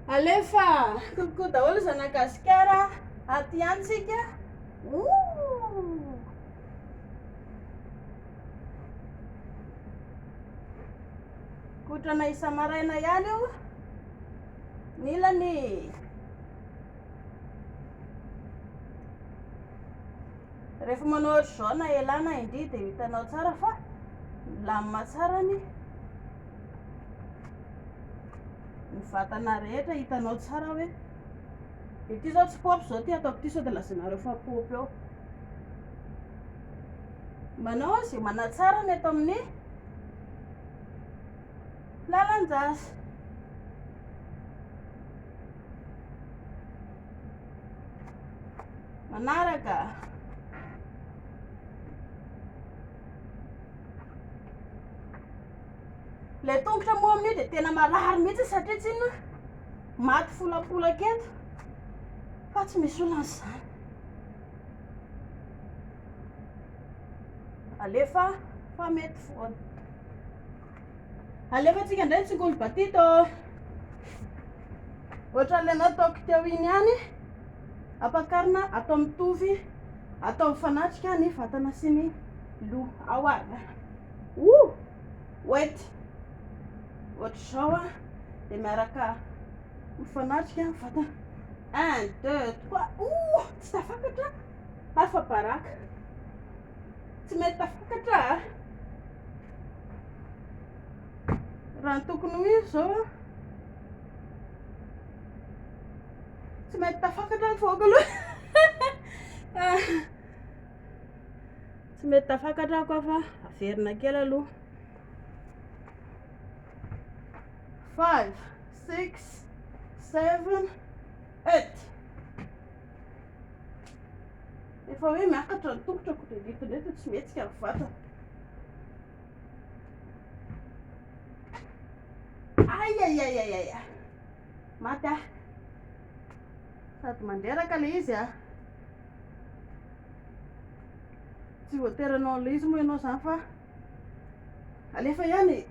Alefa kokoa daholo zanagasikara aty antsika. Kotrana isa-maraina ihany io nilany. Rehefa manao ohatr'izao na elana indry dia hitanao tsara fa milamina tsara ny vatana rehetra, hitanao tsara hoe ity zao tsy paopy zao ty ataoko ty sao dia lazainareo fa paopy eo. Manao izay manatsara ny eto amin'ny lalan-jasy. Manaraka le tongotra moa amin'io dia tena marary mihitsy satria tsy inona maty folapolaka eto fa tsy misy olan'izany. Alefa fa mety foana. Alefa antsika indray tsingolo batito ohatran'ilay nataoko teo iny ihany, ampakarina atao mitovy, atao mifanatrika ny vatana sy ny loha ao aby. Wait ohatr'izao a dia miaraka mifanatrika ny vatana 1 2 3. Tsy tafakatra hafa baraka, tsy mety tafakatra raha ny tokony ho izy zao a, tsy mety tafakatra ny voaka aloha. Tsy mety tafakatra koa fa averina kely aloha. 5 6 7 8. Efa hoe miakatra ny tongotrako dia ditondreto tsy mihetsika ny vatana. Ayayayayaya maty ah, sady mandreraka le izy ah. Tsy voateranao le izy moa ianao zany fa alefa ihany.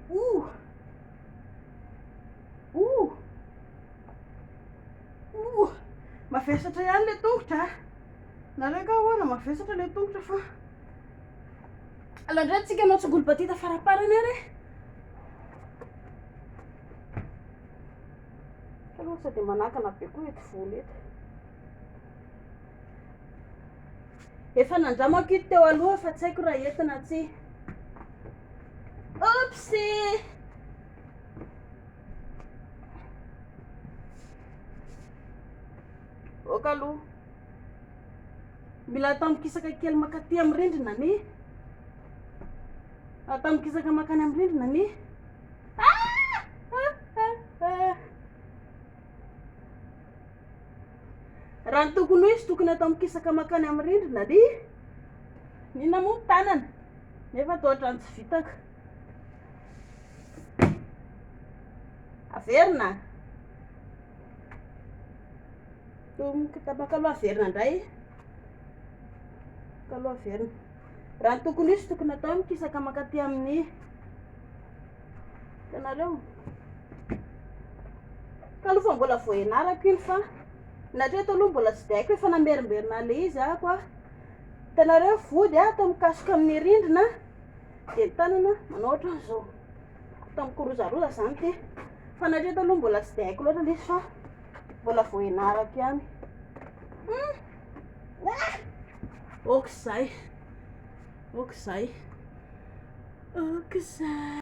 Mavesatra ihany le tongotra. Nareo ka ahoana mavesatra le tongotra fa alandray tsika anao tsingolo batita faraparany ary. Aloha sady manakana be koa eto volo eto. Efa nandramako ito teo aloha fa tsy haiko raha entina tsy. Oopsie. Oka aloha mila atao mikisaka kely makaty amin'ny rindrina ny atao mikisaka makany amin'ny rindrina ny raha ny tokony ho izy tokony atao mikisaka makany amin'ny rindrina ny nina moa tanana nefa toa ohatrany tsy vitaka. Averina tapaka aloha averina indray, aloha averina. Raha ny tokony izy tokony atao mikisaka makaty amin'ny hitanareo ka aloha fa mbola voaenarako iny fa natria eto aloha mbola tsy dia haiko efa namerimberina le izy ako a. Hitanareo vody a atao mikasoka amin'ny rindrina dia ny tanana manao ohatran'izao atao mikorozaroza zany ty fa natria eto aloha mbola tsy dia haiko loatra le izy fa mbola voaenarako ihany. Okizay okizay okizay.